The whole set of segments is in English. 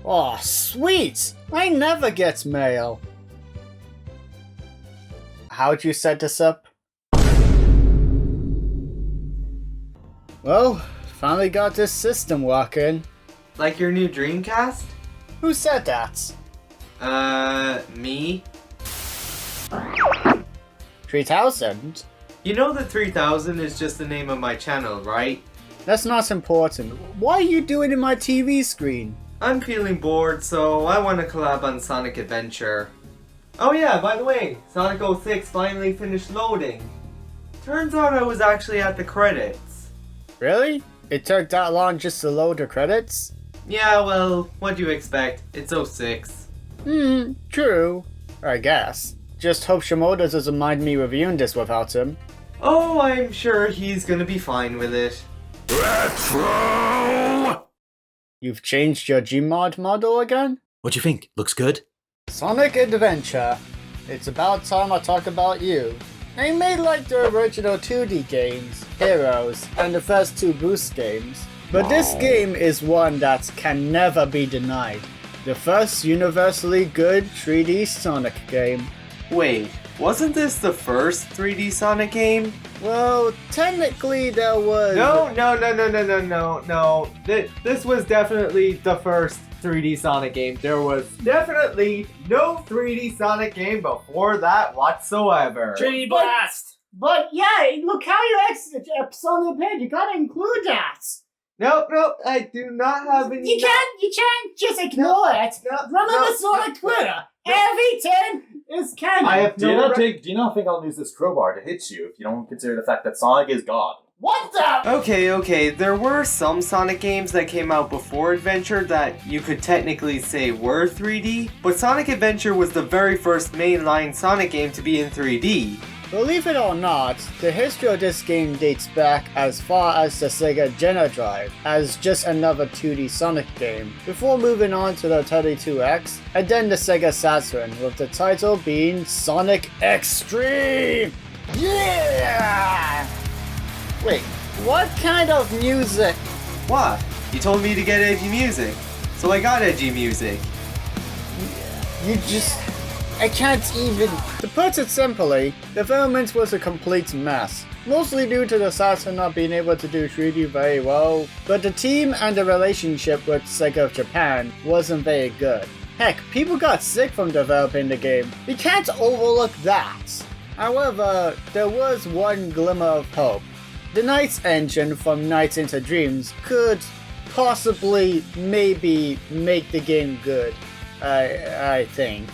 Oh, sweet! I never get mail. How'd you set this up? Well, finally got this system working. Like your new Dreamcast? Who said that? Me? 3000? You know that 3000 is just the name of my channel, right? That's not important. Why are you doing it in my TV screen? I'm feeling bored, so I want to collab on Sonic Adventure. Oh yeah, by the way, Sonic 06 finally finished loading. Turns out I was actually at the credits. Really? It took that long just to load the credits? Yeah, well, what do you expect? It's 06. True. I guess. Just hope Shimoda doesn't mind me reviewing this without him. Oh, I'm sure he's gonna be fine with it. Retro! You've changed your Gmod model again? What do you think? Looks good? Sonic Adventure. It's about time I talk about you. They made like the original 2D games, Heroes, and the first 2 Boost games. But this game is one that can never be denied. The first universally good 3D Sonic game. Wait, wasn't this the first 3D Sonic game? Well, technically there was... No. This was definitely the first 3D Sonic game. There was definitely no 3D Sonic game before that whatsoever. Trinity Blast! But yeah, look how you it's on the page. You gotta include that. Nope, I do not have any... You can't just ignore it. Remember Sonic Twitter. Everything is canon. I have Do you not think I'll use this crowbar to hit you if you don't consider the fact that Sonic is God? What the? Okay, there were some Sonic games that came out before Adventure that you could technically say were 3D, but Sonic Adventure was the very first mainline Sonic game to be in 3D. Believe it or not, the history of this game dates back as far as the Sega Gena Drive, as just another 2D Sonic game, before moving on to the 32X, and then the Sega Saturn, with the title being Sonic Extreme! Yeah! Wait, what kind of music? What? You told me to get edgy music, so I got edgy music. I can't even... To put it simply, development was a complete mess. Mostly due to the Saturn not being able to do 3D very well, but the team and the relationship with Sega of Japan wasn't very good. Heck, people got sick from developing the game. We can't overlook that. However, there was one glimmer of hope. The Nights engine from Nights into Dreams could possibly, maybe, make the game good. I think.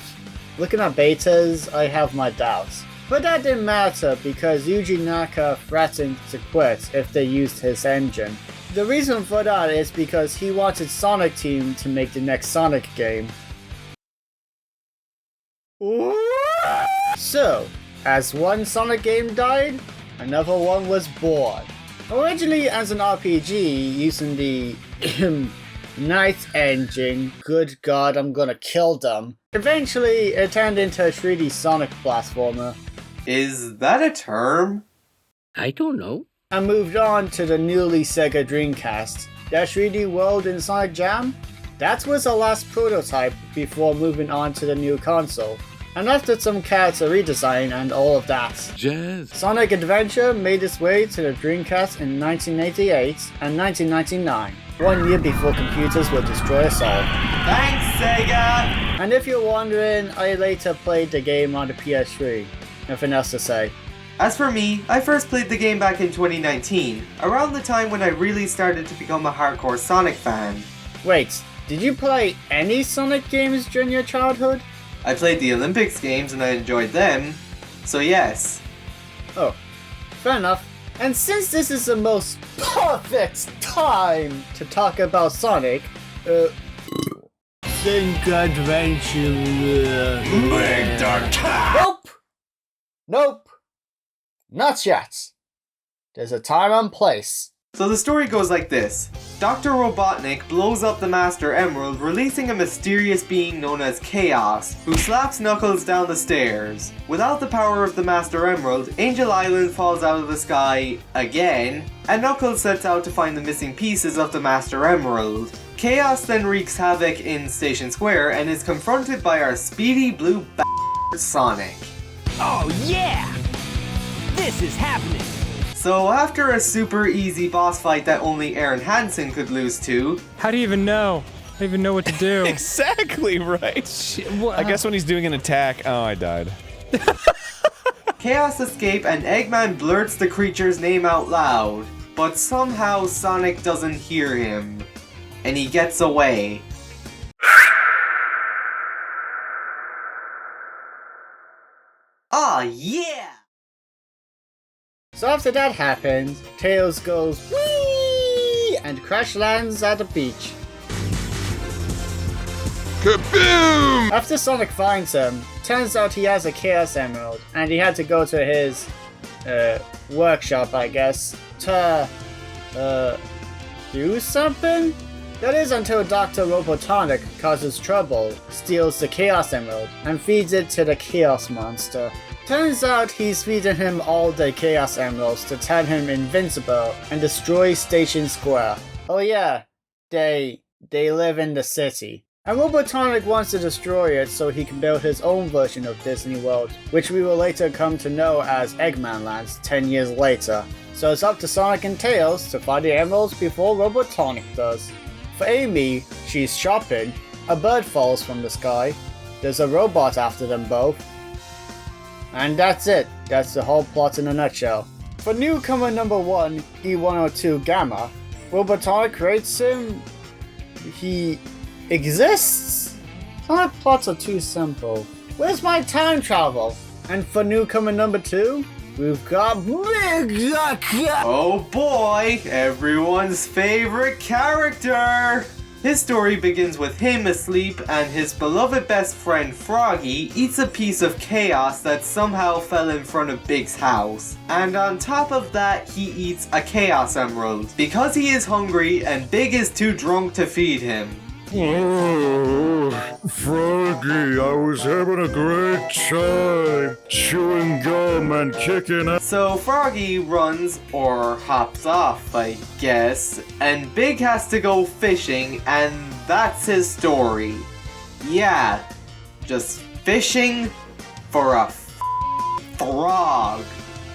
Looking at betas, I have my doubts. But that didn't matter because Yuji Naka threatened to quit if they used his engine. The reason for that is because he wanted Sonic Team to make the next Sonic game. So, as one Sonic game died, another one was born. Originally as an RPG using the Night engine, good god, I'm gonna kill them. Eventually, it turned into a 3D Sonic platformer. Is that a term? I don't know. And moved on to the newly Sega Dreamcast. That 3D world in Sonic Jam? That was the last prototype before moving on to the new console. And after some character redesign and all of that, Jazz. Sonic Adventure made its way to the Dreamcast in 1988 and 1999. 1 year before computers would destroy us all. Thanks, Sega! And if you're wondering, I later played the game on the PS3. Nothing else to say. As for me, I first played the game back in 2019, around the time when I really started to become a hardcore Sonic fan. Wait, did you play any Sonic games during your childhood? I played the Olympics games and I enjoyed them, so yes. Oh, fair enough. And since this is the most perfect time to talk about Sonic, think Adventure... Make the cat! Nope! Not yet. There's a time and place. So the story goes like this. Dr. Robotnik blows up the Master Emerald, releasing a mysterious being known as Chaos, who slaps Knuckles down the stairs. Without the power of the Master Emerald, Angel Island falls out of the sky again, and Knuckles sets out to find the missing pieces of the Master Emerald. Chaos then wreaks havoc in Station Square and is confronted by our speedy blue Sonic. Oh yeah! This is happening! So after a super easy boss fight that only Aaron Hansen could lose to... How do you even know? I don't even know what to do. Exactly right. I guess when he's doing an attack... Oh, I died. Chaos escape and Eggman blurts the creature's name out loud, but somehow Sonic doesn't hear him, and he gets away. Ah, yeah! So after that happens, Tails goes whee and crash lands at the beach. Kaboom! After Sonic finds him, turns out he has a Chaos Emerald, and he had to go to his workshop, I guess, to do something? That is until Dr. Robotonic causes trouble, steals the Chaos Emerald, and feeds it to the Chaos Monster. Turns out he's feeding him all the Chaos Emeralds to turn him invincible and destroy Station Square. Oh yeah, they live in the city. And Robotonic wants to destroy it so he can build his own version of Disney World, which we will later come to know as Eggman Lands 10 years later. So it's up to Sonic and Tails to find the emeralds before Robotonic does. For Amy, she's shopping, a bird falls from the sky, there's a robot after them both, and that's it. That's the whole plot in a nutshell. For newcomer number 1, E102 Gamma, Robotonic creates him. He exists? Sonic plots are too simple. Where's my time travel? And for newcomer number 2, we've got Big Oh boy, everyone's favorite character! His story begins with him asleep and his beloved best friend Froggy eats a piece of chaos that somehow fell in front of Big's house. And on top of that, he eats a Chaos Emerald because he is hungry and Big is too drunk to feed him. Oh, Froggy, I was having a great time chewing gum and kicking ass. So Froggy runs, or hops off, I guess, and Big has to go fishing, and that's his story. Yeah, just fishing for a frog.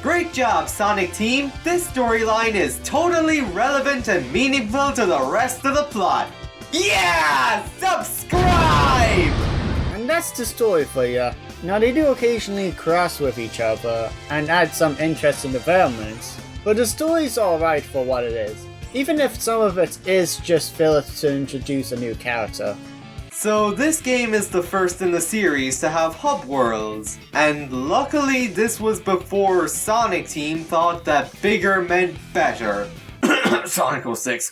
Great job, Sonic Team! This storyline is totally relevant and meaningful to the rest of the plot. Yeah! Subscribe! And that's the story for ya. Now they do occasionally cross with each other and add some interesting developments, but the story's alright for what it is, even if some of it is just filled to introduce a new character. So this game is the first in the series to have hub worlds, and luckily this was before Sonic Team thought that bigger meant better. Sonic 06.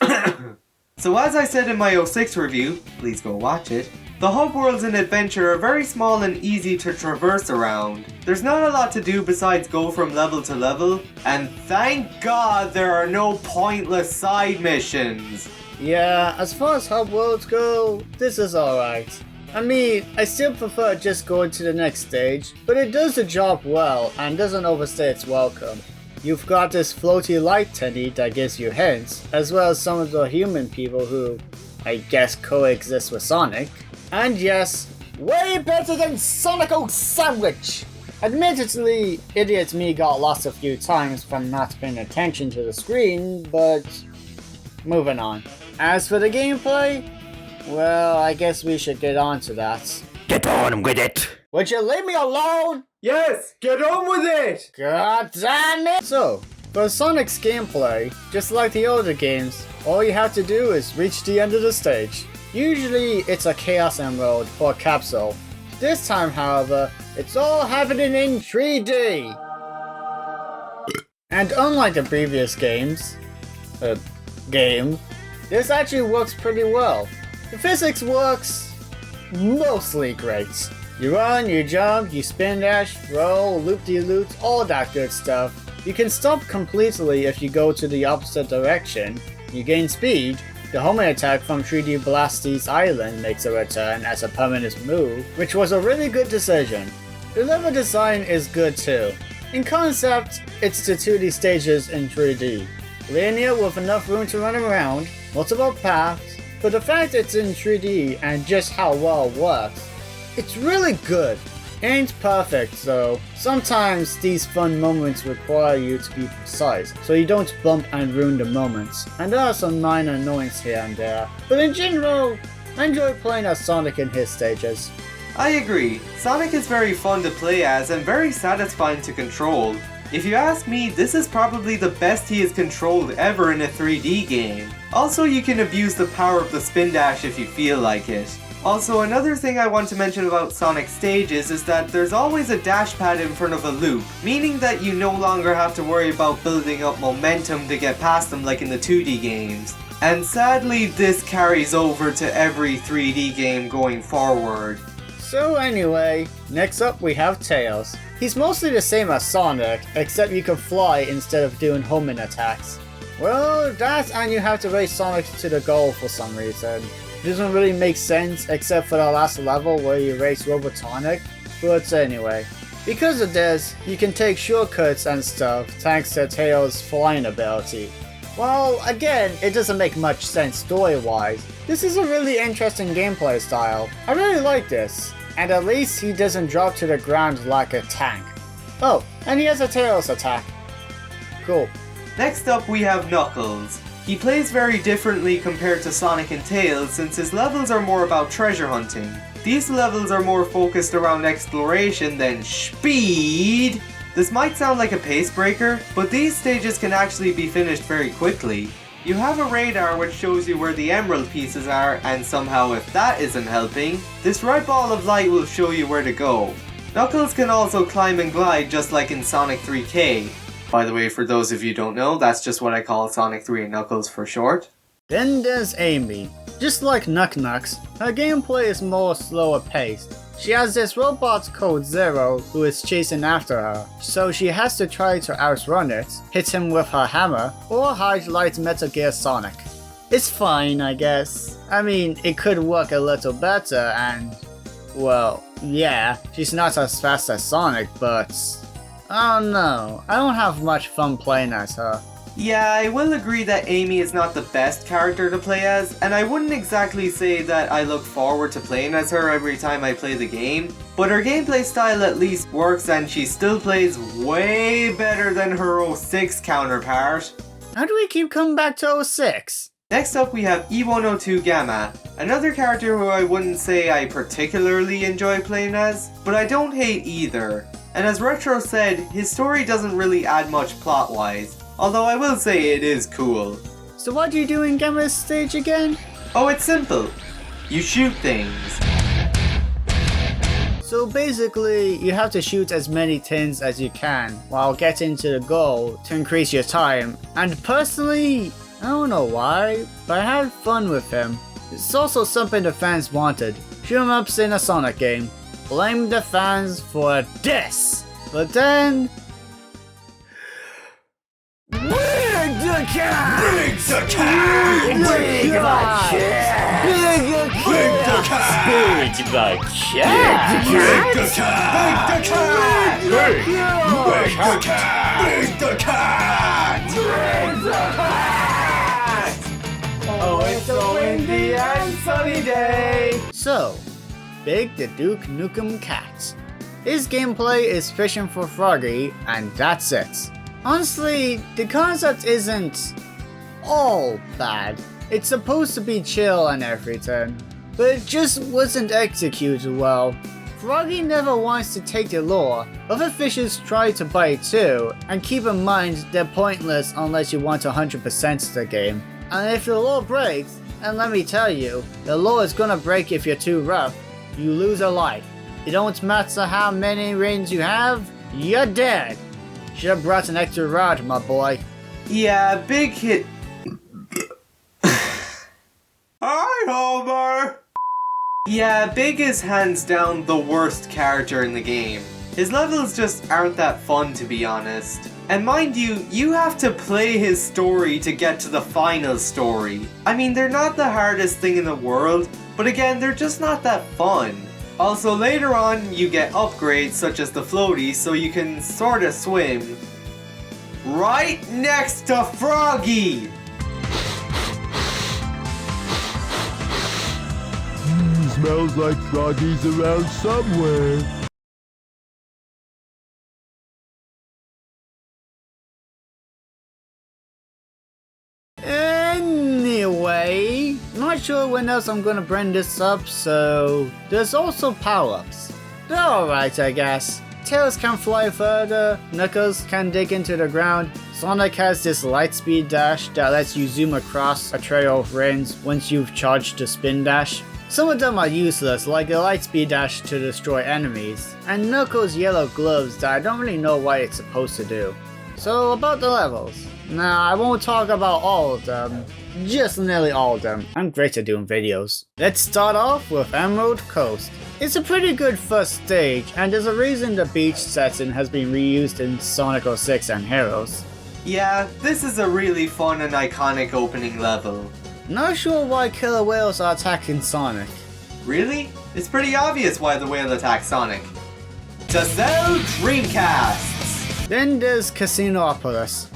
So as I said in my 06 review, please go watch it, the hub worlds in Adventure are very small and easy to traverse around. There's not a lot to do besides go from level to level, and thank God there are no pointless side missions. Yeah, as far as hub worlds go, this is alright. I mean, I still prefer just going to the next stage, but it does the job well and doesn't overstay its welcome. You've got this floaty light tinny that gives you hints, as well as some of the human people who, I guess, coexist with Sonic. And yes, way better than Sonic Sandwich! Admittedly, idiot me got lost a few times from not paying attention to the screen, but moving on. As for the gameplay, well, I guess we should get on to that. Get on with it! Would you leave me alone? Yes, get on with it! God damn it! So, for Sonic's gameplay, just like the older games, all you have to do is reach the end of the stage. Usually it's a Chaos Emerald or capsule. This time, however, it's all happening in 3D! And unlike the previous games, this actually works pretty well. The physics works mostly great. You run, you jump, you spin dash, roll, loop-de-loop, all that good stuff. You can stop completely if you go to the opposite direction. You gain speed. The homing attack from 3D Blasty's Island makes a return as a permanent move, which was a really good decision. The level design is good too. In concept, it's the 2D stages in 3D. Linear with enough room to run around, multiple paths, but the fact it's in 3D and just how well it works, it's really good. Ain't perfect though. Sometimes these fun moments require you to be precise, so you don't bump and ruin the moments, and there are some minor annoyances here and there, but in general, I enjoy playing as Sonic in his stages. I agree. Sonic is very fun to play as and very satisfying to control. If you ask me, this is probably the best he has controlled ever in a 3D game. Also, you can abuse the power of the spin dash if you feel like it. Also, another thing I want to mention about Sonic stages is that there's always a dash pad in front of a loop, meaning that you no longer have to worry about building up momentum to get past them like in the 2D games. And sadly, this carries over to every 3D game going forward. So anyway, next up we have Tails. He's mostly the same as Sonic, except you can fly instead of doing homing attacks. Well, that and you have to race Sonic to the goal for some reason. It doesn't really make sense except for the last level where you race Robotonic, but anyway. Because of this, you can take shortcuts and stuff thanks to Tails' flying ability. Well, again, it doesn't make much sense story-wise. This is a really interesting gameplay style. I really like this. And at least he doesn't drop to the ground like a tank. Oh, and he has a Tails attack. Cool. Next up we have Knuckles. He plays very differently compared to Sonic and Tails since his levels are more about treasure hunting. These levels are more focused around exploration than speed. This might sound like a pace breaker, but these stages can actually be finished very quickly. You have a radar which shows you where the emerald pieces are, and somehow if that isn't helping, this red ball of light will show you where to go. Knuckles can also climb and glide just like in Sonic 3K. By the way, for those of you who don't know, that's just what I call Sonic 3 and Knuckles for short. Then there's Amy. Just like Knuck Knucks, her gameplay is more slower paced. She has this robot called Zero who is chasing after her, so she has to try to outrun it, hit him with her hammer, or hide like Metal Gear Sonic. It's fine, I guess. I mean, it could work a little better and... well, yeah, she's not as fast as Sonic, but... I don't know, I don't have much fun playing as her. Yeah, I will agree that Amy is not the best character to play as, and I wouldn't exactly say that I look forward to playing as her every time I play the game, but her gameplay style at least works and she still plays way better than her 06 counterpart. How do we keep coming back to 06? Next up we have E102 Gamma, another character who I wouldn't say I particularly enjoy playing as, but I don't hate either. And as Retro said, his story doesn't really add much plot-wise, although I will say it is cool. So what do you do in Gamma's stage again? Oh, it's simple. You shoot things. So basically, you have to shoot as many tins as you can while getting to the goal to increase your time. And personally, I don't know why, but I had fun with him. It's also something the fans wanted. Shoot 'em ups in a Sonic game. Blame the fans for this. But then... Bring the cat! Bring the cat! Bring the cat! Bring the cat! Bring the cat! Bring the cat! Bring the cat! Bring the cat! Bring the cat! Bring the cat! Oh, it's a windy and sunny day! So, Big the Duke Nukem Cat. His gameplay is fishing for Froggy, and that's it. Honestly, the concept isn't all bad. It's supposed to be chill and everything, but it just wasn't executed well. Froggy never wants to take the lure. Other fishes try to bite too, and keep in mind they're pointless unless you want to 100% the game. And if the lure breaks, and let me tell you, the lure is gonna break if you're too rough, you lose a life. It don't matter how many rings you have, you're dead. Should've brought an extra rod, my boy. Yeah, Big hit. Hi, Homer! Yeah, Big is hands down the worst character in the game. His levels just aren't that fun, to be honest. And mind you, you have to play his story to get to the final story. I mean, they're not the hardest thing in the world, but again, they're just not that fun. Also, later on, you get upgrades such as the floaty, so you can sorta swim right next to Froggy! smells like Froggy's around somewhere. Anyway, not sure when else I'm gonna bring this up, so there's also power-ups. They're alright, I guess. Tails can fly further, Knuckles can dig into the ground, Sonic has this lightspeed dash that lets you zoom across a trail of rings once you've charged the spin dash. Some of them are useless, like the lightspeed dash to destroy enemies, and Knuckles' yellow gloves that I don't really know what it's supposed to do. So about the levels. Now, I won't talk about all of them, just nearly all of them. I'm great at doing videos. Let's start off with Emerald Coast. It's a pretty good first stage, and there's a reason the beach setting has been reused in Sonic 06 and Heroes. Yeah, this is a really fun and iconic opening level. Not sure why killer whales are attacking Sonic. Really? It's pretty obvious why the whale attacks Sonic. To sell Dreamcasts! Then there's Casinopolis.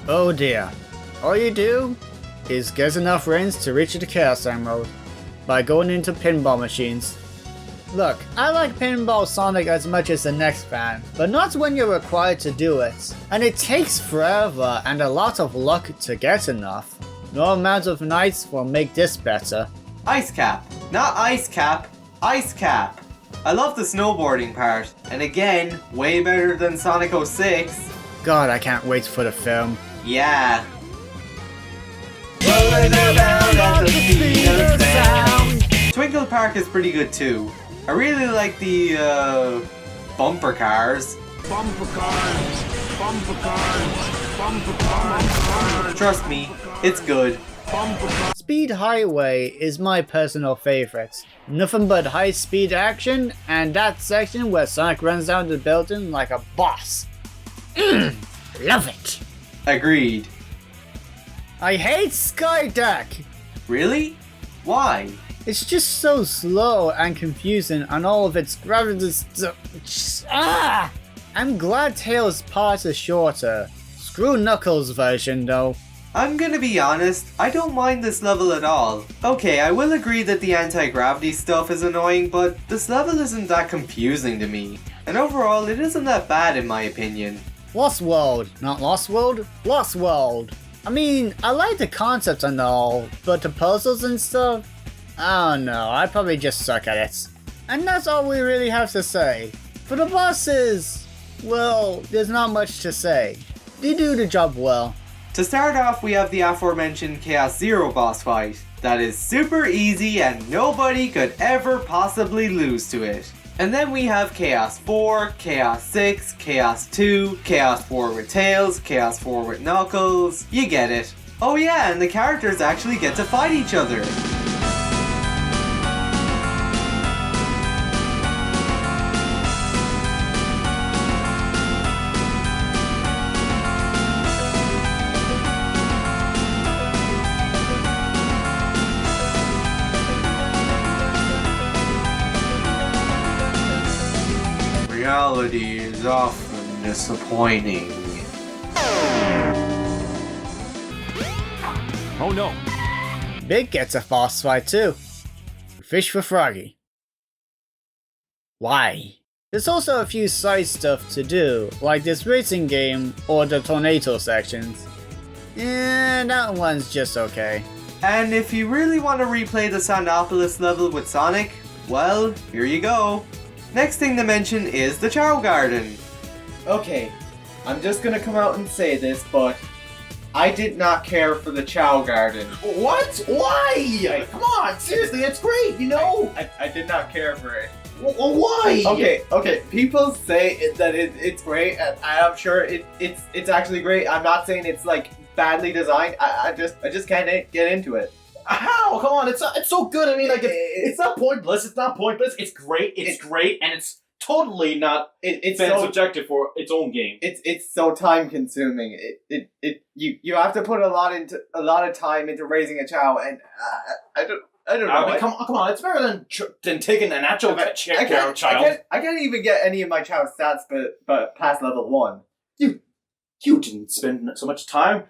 Oh dear. All you do is get enough rings to reach the Chaos Emerald by going into pinball machines. Look, I like Pinball Sonic as much as the next fan, but not when you're required to do it. And it takes forever and a lot of luck to get enough. No amount of nights will make this better. Ice Cap. Not Ice Cap, Ice Cap. I love the snowboarding part, and again, way better than Sonic 06. God, I can't wait for the film. Yeah. Rolling around at the speed of sound. Twinkle Park is pretty good too. I really like the bumper cars. Bumper cars, bumper cars, bumper cars. Trust me, it's good. Speed Highway is my personal favorite. Nothing but high speed action, and that section where Sonic runs down the building like a boss. Love it. Agreed. I hate Skydeck. Really? Why? It's just so slow and confusing and all of its gravity. I'm glad Tails' part is shorter. Screw Knuckles' version though. I'm gonna be honest, I don't mind this level at all. Okay, I will agree that the anti-gravity stuff is annoying, but this level isn't that confusing to me. And overall, it isn't that bad in my opinion. Lost World, not Lost World, Lost World. I mean, I like the concept and all, but the puzzles and stuff? I don't know, I probably just suck at it. And that's all we really have to say. For the bosses, well, there's not much to say. They do the job well. To start off, we have the aforementioned Chaos Zero boss fight. That is super easy and nobody could ever possibly lose to it. And then we have Chaos 4, Chaos 6, Chaos 2, Chaos 4 with Tails, Chaos 4 with Knuckles. You get it. Oh yeah, and the characters actually get to fight each other. Reality is often disappointing. Oh no. Big gets a boss fight too. Fish for Froggy. Why? There's also a few side stuff to do, like this racing game or the tornado sections. And that one's just okay. And if you really want to replay the Soundopolis level with Sonic, well, here you go. Next thing to mention is the Chow Garden. Okay, I'm just gonna come out and say this, but I did not care for the Chow Garden. What? Why? Come on, seriously, it's great, you know? I did not care for it. Well, why? Okay, people say that it's great, and I'm sure it's actually great. I'm not saying it's like badly designed, I just can't get into it. How? Come on, it's so good. I mean, like, it's not pointless. It's not pointless. It's great. It's great, and it's totally not. It's fan subjective for its own game. It's so time consuming. You have to put a lot of time into raising a Chow, and I don't know. I mean, come on, it's better than taking an actual child. I can't even get any of my Chow stats, but past level 1. You didn't spend so much time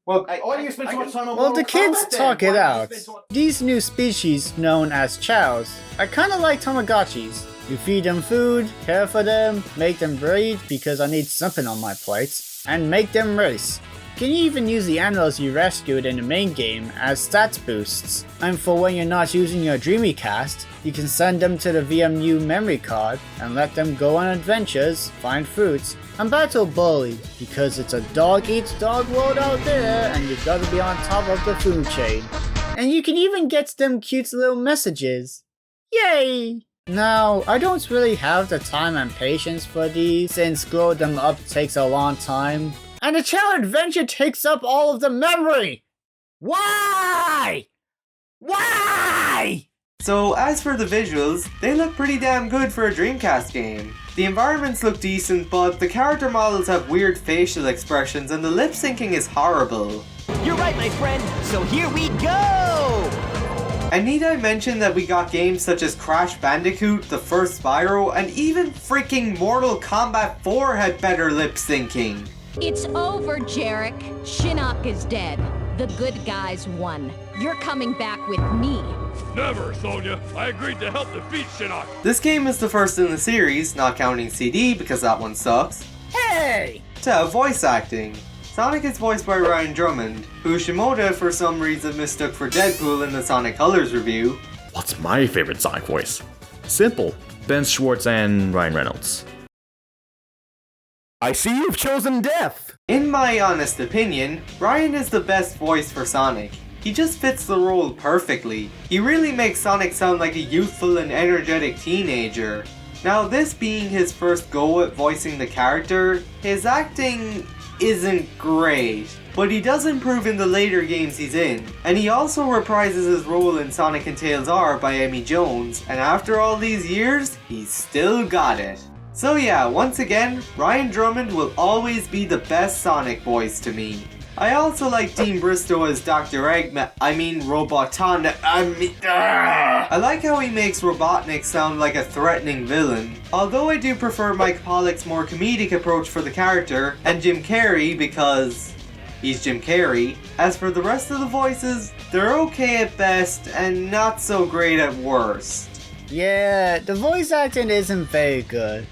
Well, why do you spend so much time on Well, the Mortal kids Kombat then? talk Why it do you out. spend so much- These new species, known as chows, are kinda like Tamagotchis. You feed them food, care for them, make them breed because I need something on my plate, and make them race. You can even use the animals you rescued in the main game as stats boosts. And for when you're not using your Dreamcast, you can send them to the VMU memory card and let them go on adventures, find fruits, and battle bully, because it's a dog-eats-dog world out there and you gotta be on top of the food chain. And you can even get them cute little messages. Yay! Now, I don't really have the time and patience for these, since growing them up takes a long time. And the child adventure takes up all of the memory! Why? Why? So as for the visuals, they look pretty damn good for a Dreamcast game. The environments look decent, but the character models have weird facial expressions and the lip syncing is horrible. You're right, my friend. So here we go! And need I mention that we got games such as Crash Bandicoot, the first Spyro, and even freaking Mortal Kombat 4 had better lip syncing. It's over, Jarek. Shinnok is dead. The good guys won. You're coming back with me. Never, Sonya. I agreed to help defeat Shinnok. This game is the first in the series, not counting CD because that one sucks, Hey! to have voice acting. Sonic is voiced by Ryan Drummond, who Shimoda for some reason mistook for Deadpool in the Sonic Colors review. What's my favorite Sonic voice? Simple. Ben Schwartz and Ryan Reynolds. I see you've chosen death. In my honest opinion, Ryan is the best voice for Sonic. He just fits the role perfectly. He really makes Sonic sound like a youthful and energetic teenager. Now, this being his first go at voicing the character, his acting isn't great, but he does improve in the later games he's in. And he also reprises his role in Sonic and Tails R by Emmy Jones, and after all these years, he's still got it. So yeah, once again, Ryan Drummond will always be the best Sonic voice to me. I also like Dean Bristow as Dr. Robotnik. I like how he makes Robotnik sound like a threatening villain. Although I do prefer Mike Pollock's more comedic approach for the character, and Jim Carrey because he's Jim Carrey. As for the rest of the voices, they're okay at best and not so great at worst. Yeah, the voice acting isn't very good.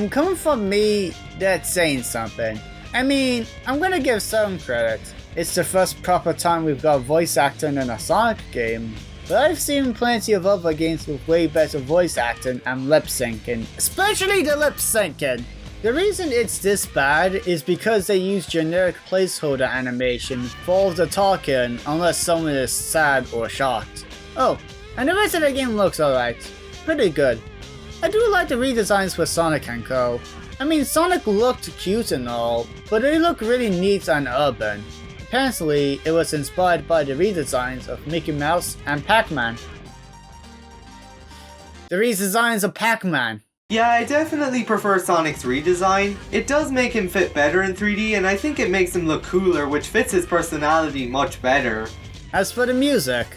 Coming from me, that's saying something. I mean, I'm gonna give some credit. It's the first proper time we've got voice acting in a Sonic game. But I've seen plenty of other games with way better voice acting and lip syncing, especially the lip syncing. The reason it's this bad is because they use generic placeholder animation for all the talking unless someone is sad or shocked. Oh, and the rest of the game looks alright. Pretty good. I do like the redesigns for Sonic & Co. I mean, Sonic looked cute and all, but they look really neat and urban. Apparently, it was inspired by the redesigns of Mickey Mouse and Pac-Man. The redesigns of Pac-Man. Yeah, I definitely prefer Sonic's redesign. It does make him fit better in 3D, and I think it makes him look cooler, which fits his personality much better. As for the music,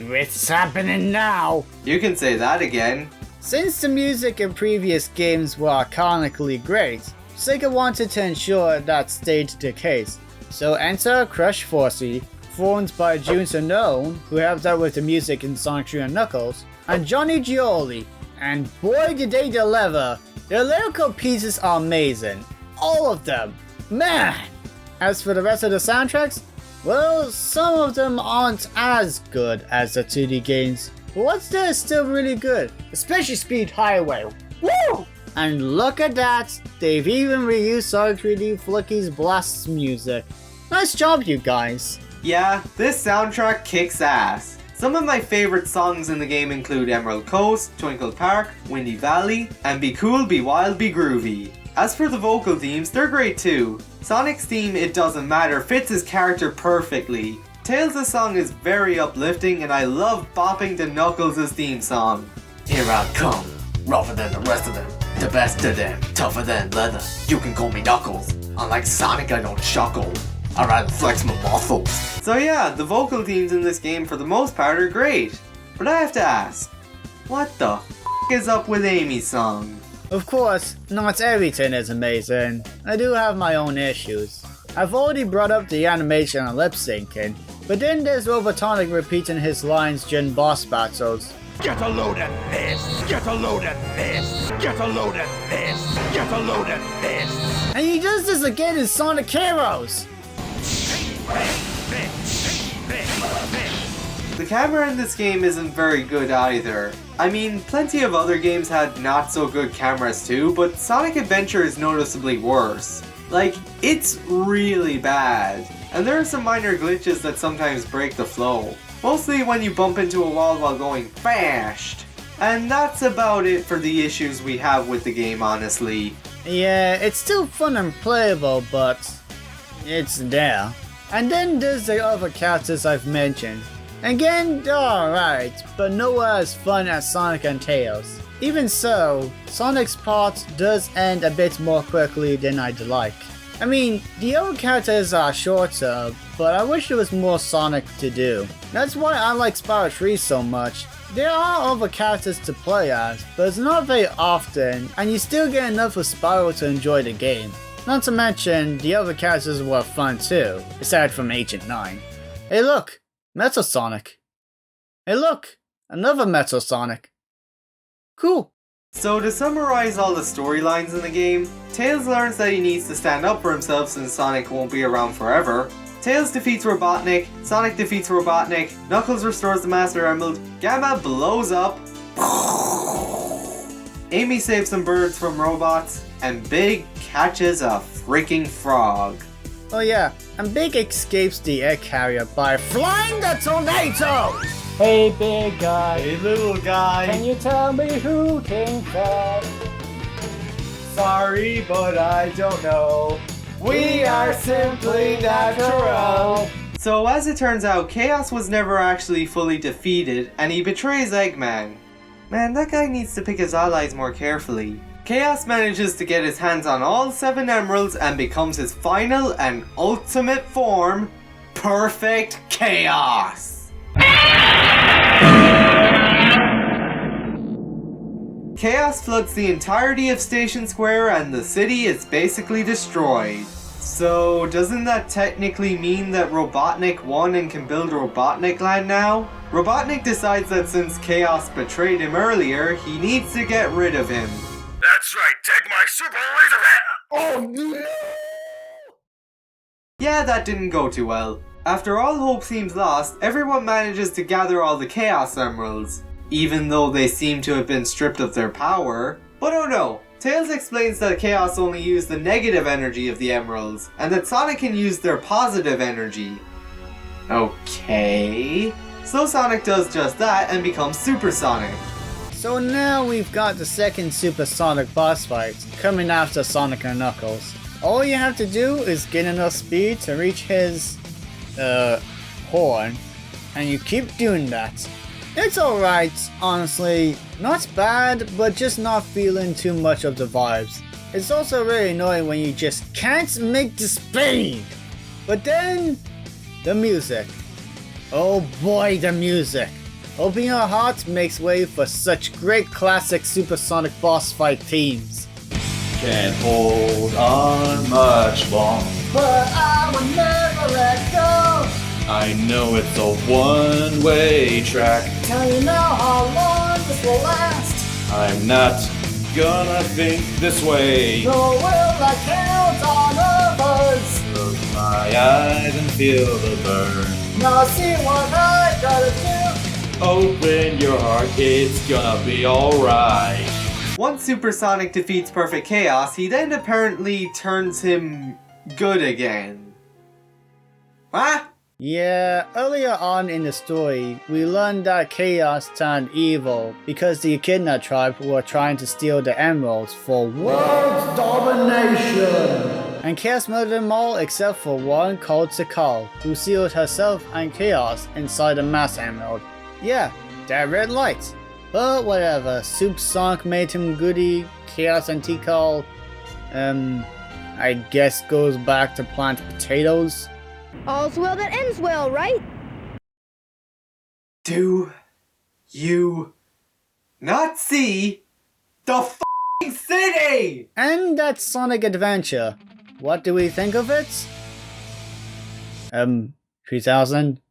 what's happening now? You can say that again. Since the music in previous games were iconically great, Sega wanted to ensure that stayed the case. So enter Crush Forcey, formed by Jun Sonone, who helped out with the music in Sonic 3 and Knuckles, and Johnny Gioli. And boy did they deliver! Their lyrical pieces are amazing. All of them! Man! As for the rest of the soundtracks, well, some of them aren't as good as the 2D games, but what's there is still really good, especially Speed Highway. Woo! And look at that, they've even reused Sonic 3D Flicky's Blast's music. Nice job, you guys. Yeah, this soundtrack kicks ass. Some of my favorite songs in the game include Emerald Coast, Twinkle Park, Windy Valley, and Be Cool, Be Wild, Be Groovy. As for the vocal themes, they're great too. Sonic's theme, It Doesn't Matter, fits his character perfectly. Tails' song is very uplifting and I love bopping to Knuckles' theme song. Here I come, rougher than the rest of them, the best of them, tougher than leather. You can call me Knuckles, unlike Sonic I don't chuckle. I rather flex my muscles. So yeah, the vocal themes in this game for the most part are great. But I have to ask, what the is up with Amy's song? Of course, not everything is amazing. I do have my own issues. I've already brought up the animation and lip syncing, but then there's Robotonic repeating his lines during boss battles. Get a load of this! Get a load of this! Get a load of this! Get a load of this! And he does this again in Sonic Heroes! The camera in this game isn't very good either. I mean, plenty of other games had not so good cameras too, but Sonic Adventure is noticeably worse. Like, it's really bad. And there are some minor glitches that sometimes break the flow. Mostly when you bump into a wall while going fast. And that's about it for the issues we have with the game, honestly. Yeah, it's still fun and playable, but it's there. And then there's the other characters I've mentioned. Again, they're alright, but nowhere as fun as Sonic and Tails. Even so, Sonic's part does end a bit more quickly than I'd like. I mean, the other characters are shorter, but I wish there was more Sonic to do. That's why I like Spyro 3 so much. There are other characters to play as, but it's not very often, and you still get enough of Spyro to enjoy the game. Not to mention, the other characters were fun too, aside from Agent 9. Hey look! Metal Sonic! Hey look! Another Metal Sonic! Cool! So to summarize all the storylines in the game, Tails learns that he needs to stand up for himself since Sonic won't be around forever. Tails defeats Robotnik, Sonic defeats Robotnik, Knuckles restores the Master Emerald, Gamma blows up, Amy saves some birds from robots, and Big catches a freaking frog. Oh yeah, and Big escapes the egg carrier by flying the tornado! Hey big guy. Hey little guy. Can you tell me who came first? Sorry, but I don't know. We are simply natural. So as it turns out, Chaos was never actually fully defeated, and he betrays Eggman. Man, that guy needs to pick his allies more carefully. Chaos manages to get his hands on all 7 emeralds and becomes his final and ultimate form, Perfect Chaos! Chaos floods the entirety of Station Square and the city is basically destroyed. So doesn't that technically mean that Robotnik won and can build Robotnik Land now? Robotnik decides that since Chaos betrayed him earlier, he needs to get rid of him. That's right, take my super laser Oh no! Yeah, that didn't go too well. After all hope seems lost, everyone manages to gather all the Chaos Emeralds, even though they seem to have been stripped of their power. But oh no, Tails explains that Chaos only used the negative energy of the emeralds, and that Sonic can use their positive energy. Okay. So Sonic does just that and becomes Super Sonic. So now we've got the second Super Sonic boss fight coming after Sonic and Knuckles. All you have to do is get enough speed to reach his horn, and you keep doing that. It's alright, honestly. Not bad, but just not feeling too much of the vibes. It's also really annoying when you just can't make the speed. But then, the music. Oh boy, the music. Open Your Heart makes way for such great classic supersonic boss fight themes. Can't hold on much longer, But I will never let go. I know it's a one-way track. Tell you now how long this will last. I'm not gonna think this way. Nor will I count on others. Close my eyes and feel the burn. Now see what I gotta do. Open your heart, it's gonna be alright. Once Super Sonic defeats Perfect Chaos, he then apparently turns him good again. What? Yeah, earlier on in the story, we learned that Chaos turned evil because the Echidna tribe were trying to steal the emeralds for world domination. And Chaos murdered them all except for one called Tikal, who sealed herself and Chaos inside a mass emerald. Yeah, that red light. But whatever, Super Sonic made him goody, Chaos and Tikal, I guess goes back to plant potatoes. All's well that ends well, right? Do you not see the f***ing city? And that's Sonic Adventure. What do we think of it? 3000?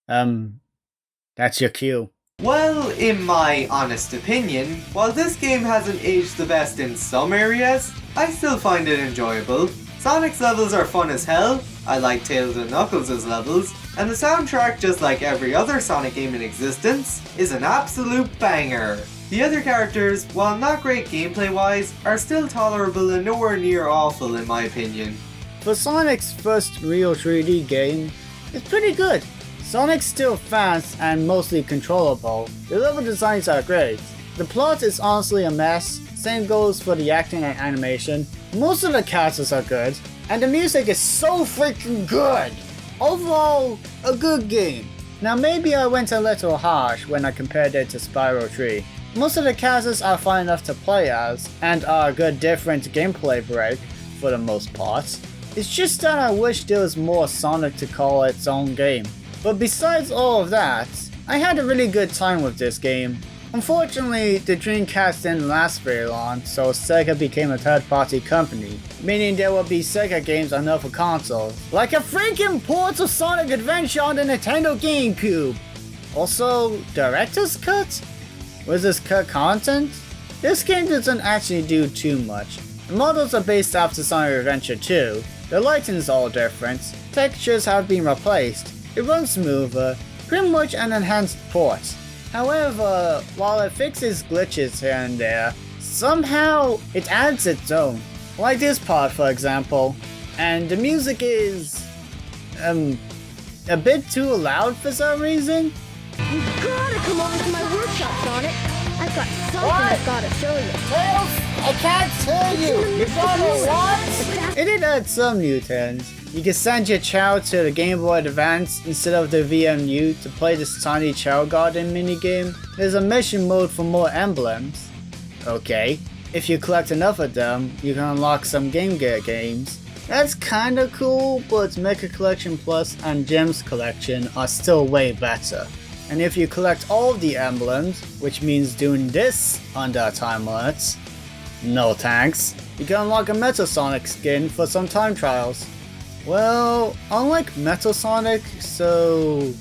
That's your cue. Well, in my honest opinion, while this game hasn't aged the best in some areas, I still find it enjoyable. Sonic's levels are fun as hell, I like Tails and Knuckles' levels, and the soundtrack, just like every other Sonic game in existence, is an absolute banger. The other characters, while not great gameplay-wise, are still tolerable and nowhere near awful in my opinion. For Sonic's first real 3D game, it's pretty good. Sonic's still fast and mostly controllable. The level designs are great. The plot is honestly a mess. Same goes for the acting and animation. Most of the characters are good, and the music is so freaking good. Overall, a good game. Now maybe I went a little harsh when I compared it to Spyro 3. Most of the characters are fun enough to play as, and are a good different gameplay break for the most part. It's just that I wish there was more Sonic to call its own game. But besides all of that, I had a really good time with this game. Unfortunately, the Dreamcast didn't last very long, so Sega became a third-party company, meaning there will be Sega games on other consoles, like a freaking port of Sonic Adventure on the Nintendo GameCube! Also, Director's Cut? Was this cut content? This game doesn't actually do too much. The models are based after Sonic Adventure 2, the lighting's all different, textures have been replaced, it runs smoother, pretty much an enhanced port. However, while it fixes glitches here and there, somehow it adds its own. Like this part for example, and the music is a bit too loud for some reason. You gotta come over to my workshop, Sonic. I've got something I've gotta show you. Tails, I can't hear you. You gotta what? It did add some new turns. You can send your child to the Game Boy Advance instead of the VMU to play this tiny child garden minigame. There's a mission mode for more emblems. Okay, if you collect enough of them, you can unlock some Game Gear games. That's kinda cool, but Mega Collection Plus and Gems Collection are still way better. And if you collect all of the emblems, which means doing this under a time limit, no thanks, you can unlock a Metal Sonic skin for some time trials. Well, unlike Metal Sonic, so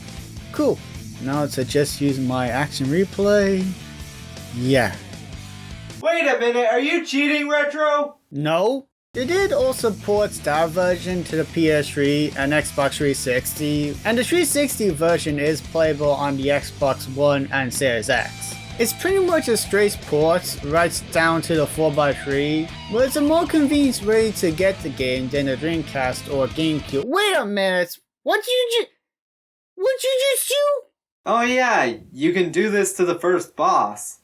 cool. Now to just use my action replay. Yeah. Wait a minute, are you cheating, Retro? No. They did also port that version to the PS3 and Xbox 360, and the 360 version is playable on the Xbox One and Series X. It's pretty much a straight port right down to the 4x3, but it's a more convenient way to get the game than the Dreamcast or GameCube. Wait a minute! What'd you just do? Oh yeah, you can do this to the first boss.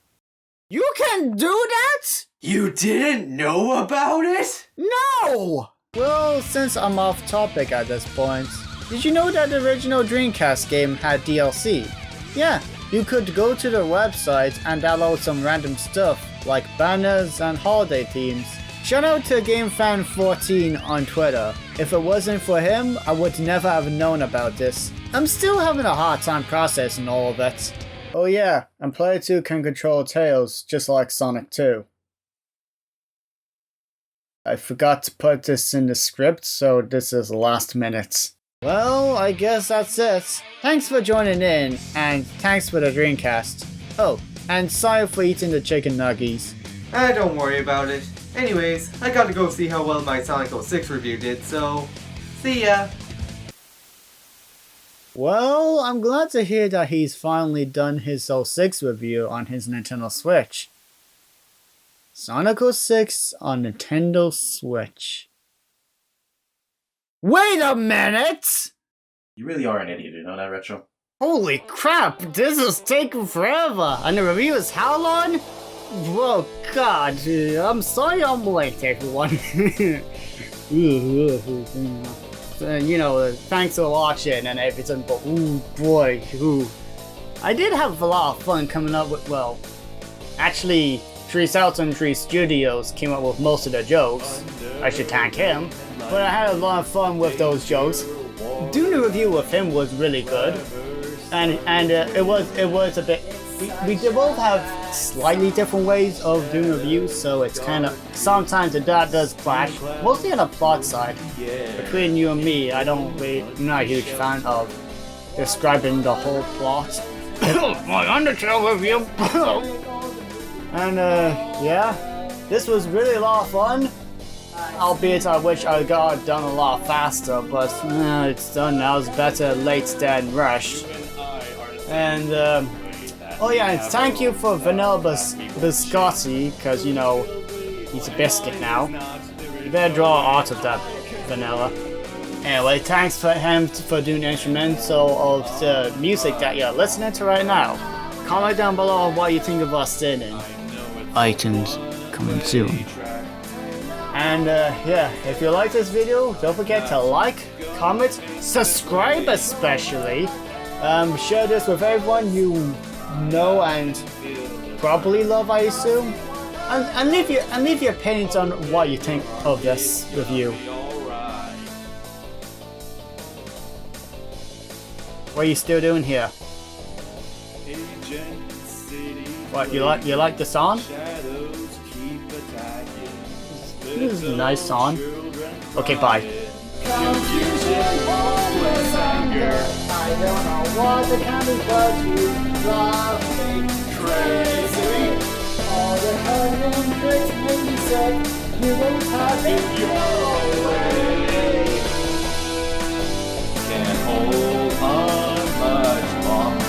You can do that? You didn't know about it? No! Well, since I'm off topic at this point, did you know that the original Dreamcast game had DLC? Yeah. You could go to their website and download some random stuff, like banners and holiday themes. Shout out to GameFan14 on Twitter. If it wasn't for him, I would never have known about this. I'm still having a hard time processing all of it. Oh yeah, and Player 2 can control Tails, just like Sonic 2. I forgot to put this in the script, so this is last minute. Well, I guess that's it. Thanks for joining in, and thanks for the Dreamcast. Oh, and sorry for eating the chicken nuggies. Don't worry about it. Anyways, I gotta go see how well my Sonic 06 review did, so see ya. Well, I'm glad to hear that he's finally done his 06 review on his Nintendo Switch. Sonic 06 on Nintendo Switch. Wait a minute! You really are an idiot, you know that, Retro? Holy crap, this is taking forever! And the review is how long? Oh god, I'm sorry I'm late, everyone. You know, thanks for watching and everything, but ooh boy, ooh. I did have a lot of fun coming up with, well, actually, 3003 Studios came up with most of the jokes. I should thank him. But I had a lot of fun with those jokes. Doing the review with him was really good. And it was a bit... We both have slightly different ways of doing reviews, so it's kind of sometimes the dot does clash. Mostly on the plot side. Between you and me, I'm not a huge fan of describing the whole plot. My Undertale review. And yeah, this was really a lot of fun. Albeit I wish I got it done a lot faster, but it's done now. It's better late than rushed. And oh yeah, and thank you for Vanilla Biscotti, because you know he's a biscuit now. You better draw art of that vanilla. Anyway, thanks for him for doing the instrumental of the music that you're listening to right now. Comment down below what you think of us singing. iTunes coming soon. And yeah, if you like this video, don't forget to like, comment, subscribe especially. Share this with everyone you know and probably love, I assume. And leave your opinions on what you think of this review. What are you still doing here? What, you like the song? This is a nice song. Okay, bye. Confusion, hopeless anger. I don't know what the kind of bugs you drive me crazy. All the hurting tricks make me sick. You won't have it your way.